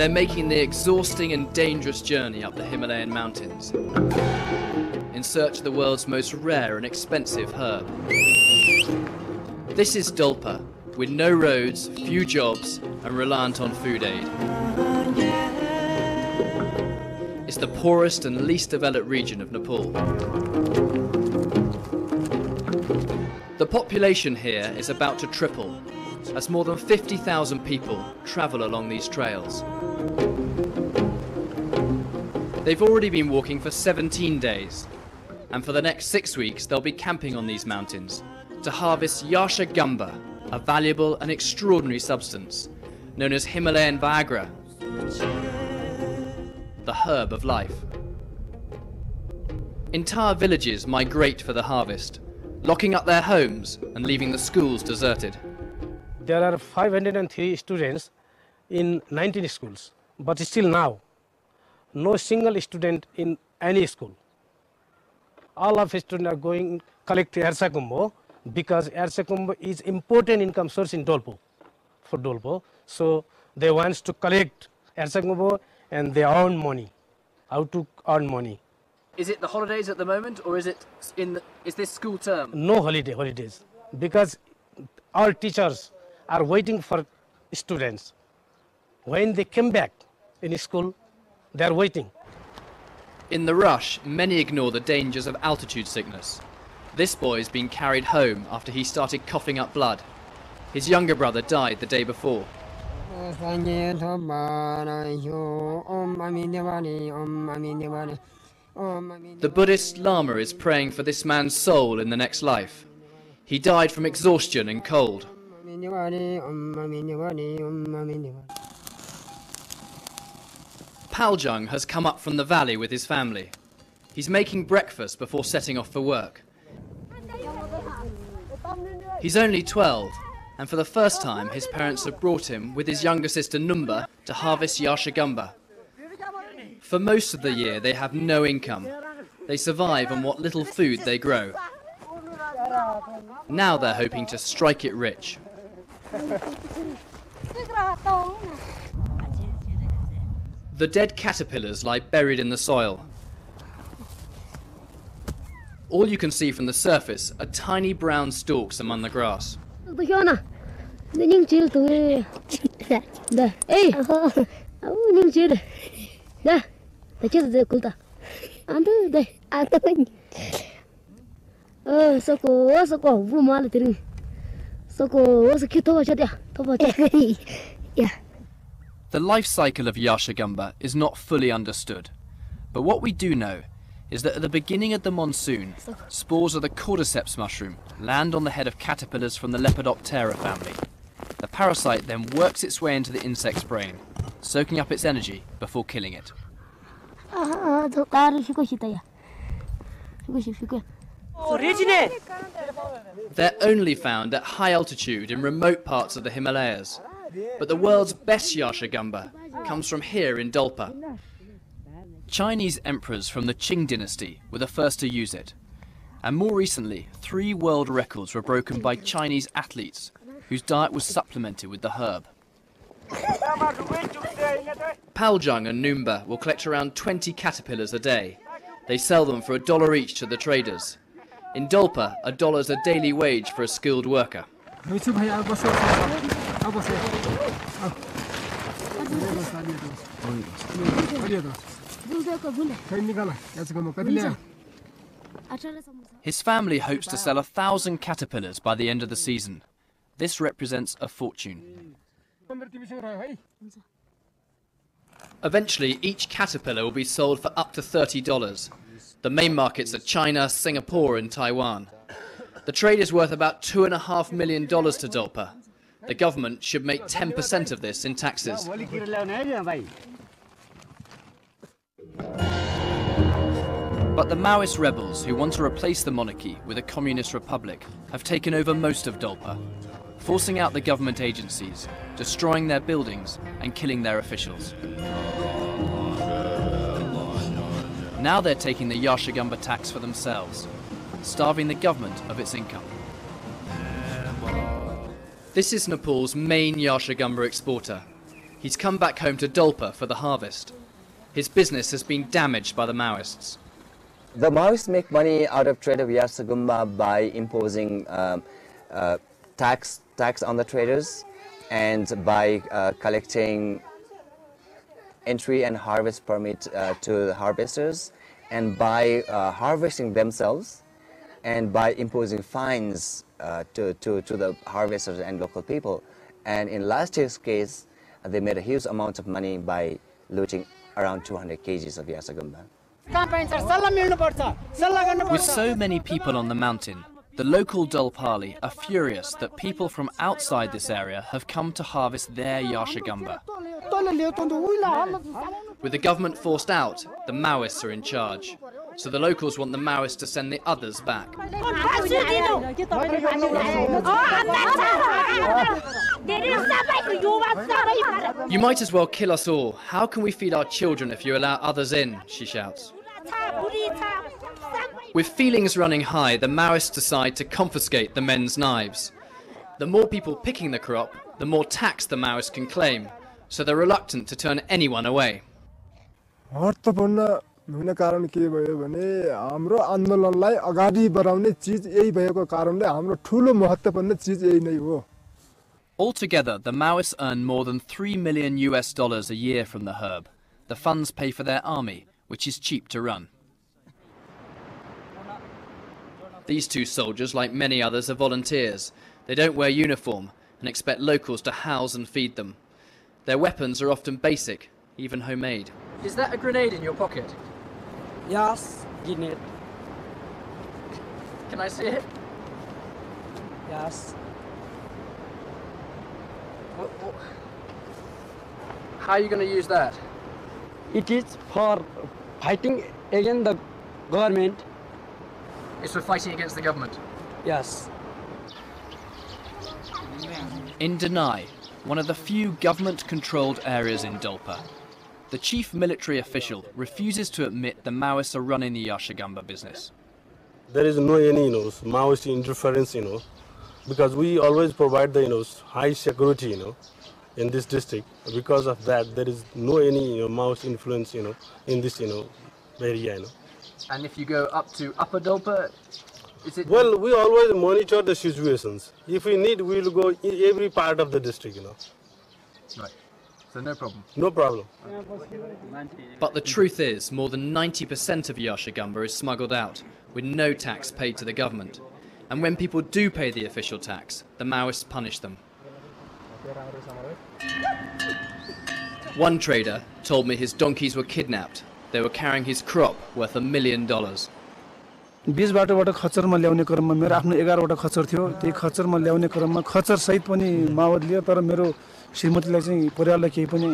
They're making the exhausting and dangerous journey up the Himalayan mountains in search of the world's most rare and expensive herb. This is Dolpa, with no roads, few jobs, and reliant on food aid. It's the poorest and least developed region of Nepal. The population here is about to triple, as more than 50,000 people travel along these trails. They've already been walking for 17 days, and for the next 6 weeks they'll be camping on these mountains to harvest Yasha Gamba, a valuable and extraordinary substance known as Himalayan Viagra, the herb of life. Entire villages migrate for the harvest, locking up their homes and leaving the schools deserted. There are 503 students in 19 schools, but still now, no single student in any school. All of the students are going collect Ersakumbo because Ersakumbo is important income source in Dolpo, for Dolpo. So they want to collect Ersakumbo and they earn money. How to earn money? Is it the holidays at the moment, or is this school term? No holidays, because all teachers are waiting for students. When they come back in school, they are waiting. In the rush, many ignore the dangers of altitude sickness. This boy's been carried home after he started coughing up blood. His younger brother died the day before. The Buddhist Lama is praying for this man's soul in the next life. He died from exhaustion and cold. Paljung has come up from the valley with his family. He's making breakfast before setting off for work. He's only 12, and for the first time his parents have brought him with his younger sister Numba to harvest Yasha Gamba. For most of the year they have no income. They survive on what little food they grow. Now they're hoping to strike it rich. The dead caterpillars lie buried in the soil. All you can see from the surface are tiny brown stalks among the grass. The life cycle of Yasha Gamba is not fully understood, but what we do know is that at the beginning of the monsoon, spores of the Cordyceps mushroom land on the head of caterpillars from the Lepidoptera family. The parasite then works its way into the insect's brain, soaking up its energy before killing it. They're only found at high altitude in remote parts of the Himalayas, but the world's best Yasha Gamba comes from here in Dolpa. Chinese emperors from the Qing dynasty were the first to use it, and more recently 3 world records were broken by Chinese athletes whose diet was supplemented with the herb. Paljung and Numba will collect around 20 caterpillars a day. They sell them for $1 each to the traders. In Dolpa, $1 is a daily wage for a skilled worker. His family hopes to sell 1,000 caterpillars by the end of the season. This represents a fortune. Eventually, each caterpillar will be sold for up to $30. The main markets are China, Singapore and Taiwan. The trade is worth about $2.5 million to Dolpa. The government should make 10% of this in taxes. But the Maoist rebels who want to replace the monarchy with a communist republic have taken over most of Dolpa, forcing out the government agencies, destroying their buildings and killing their officials. Now they're taking the Yasha Gamba tax for themselves, starving the government of its income. This is Nepal's main Yasha Gamba exporter. He's come back home to Dolpa for the harvest. His business has been damaged by the Maoists. The Maoists make money out of trade of Yashagumba by imposing tax on the traders and by collecting entry and harvest permit to the harvesters, and by harvesting themselves, and by imposing fines to the harvesters and local people. And in last year's case, they made a huge amount of money by looting around 200 kgs of Yashagumba. With so many people on the mountain, the local Dolpali are furious that people from outside this area have come to harvest their Yashagumba. With the government forced out, the Maoists are in charge. So the locals want the Maoists to send the others back. You might as well kill us all. How can we feed our children if you allow others in? She shouts. With feelings running high, the Maoists decide to confiscate the men's knives. The more people picking the crop, the more tax the Maoists can claim, so they're reluctant to turn anyone away. कारण के भयो भने हाम्रो आन्दोलनलाई अगाडि बढाउने चीज यही भएको कारणले हाम्रो ठूलो महत्त्वपूर्ण चीज यही नै हो. Altogether, the Maoists earn more than $3 million a year from the herb. The funds pay for their army, which is cheap to run. These two soldiers, like many others, are volunteers. They don't wear uniform and expect locals to house and feed them. Their weapons are often basic, even homemade. Is that a grenade in your pocket? Yes, grenade. Can I see it? Yes. How are you going to use that? It is for fighting against the government. It's for fighting against the government? Yes. In Denai, one of the few government-controlled areas in Dolpa, the chief military official refuses to admit the Maoists are running the Yashagumba business. There is no any, Maoist interference, because we always provide the, high security, in this district. Because of that, there is no any, Maoist influence, in this, area, And if you go up to Upper Dolpa, is it... Well, we always monitor the situations. If we need, we will go in every part of the district, Right. So no problem? No problem. But the truth is, more than 90% of Yashagumba is smuggled out, with no tax paid to the government. And when people do pay the official tax, the Maoists punish them. One trader told me his donkeys were kidnapped. They were carrying his crop worth $1 million. 20 बाटोबाट खच्चरमा ल्याउने क्रममा मेरो आफ्नो 11 वटा खच्चर थियो. त्यही खच्चरमा ल्याउने क्रममा खच्चर सहित पनि माओवाद लियो, तर मेरो श्रीमतीलाई चाहिँ परिवारलाई केही पनि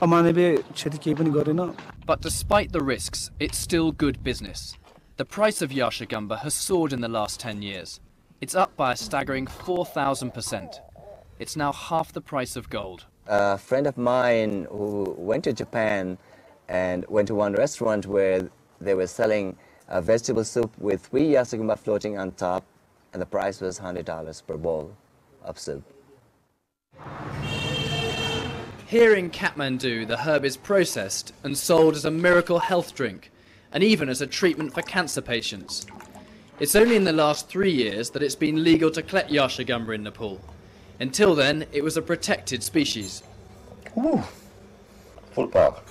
अमानवीय क्षति केही पनि गरेन. But despite the risks, it's still good business. The price of Yashagumba has soared in the last 10 years. It's up by a staggering 4,000%. It's now half the price of gold. A friend of mine who went to Japan and went to one restaurant where they were selling a vegetable soup with 3 Yashagumba floating on top, and the price was $100 per bowl of soup. Here in Kathmandu, the herb is processed and sold as a miracle health drink, and even as a treatment for cancer patients. It's only in the last 3 years that it's been legal to collect Yashagumba in Nepal. Until then, it was a protected species. Ooh, full power.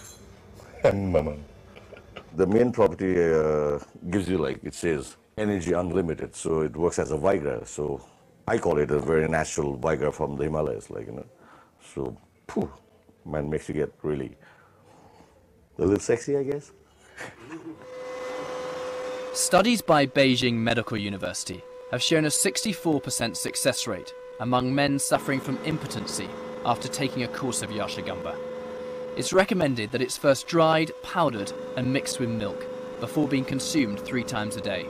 The main property gives you, like it says, energy unlimited. So it works as a Viagra. So I call it a very natural Viagra from the Himalayas, So, man, makes you get really a little sexy, I guess. Studies by Beijing Medical University have shown a 64% success rate among men suffering from impotency after taking a course of Yashagumba. It's recommended that it's first dried, powdered and mixed with milk before being consumed 3 times a day.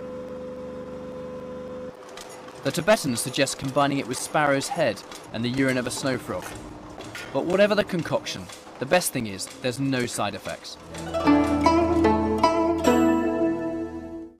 The Tibetans suggest combining it with sparrow's head and the urine of a snow frog. But whatever the concoction, the best thing is there's no side effects.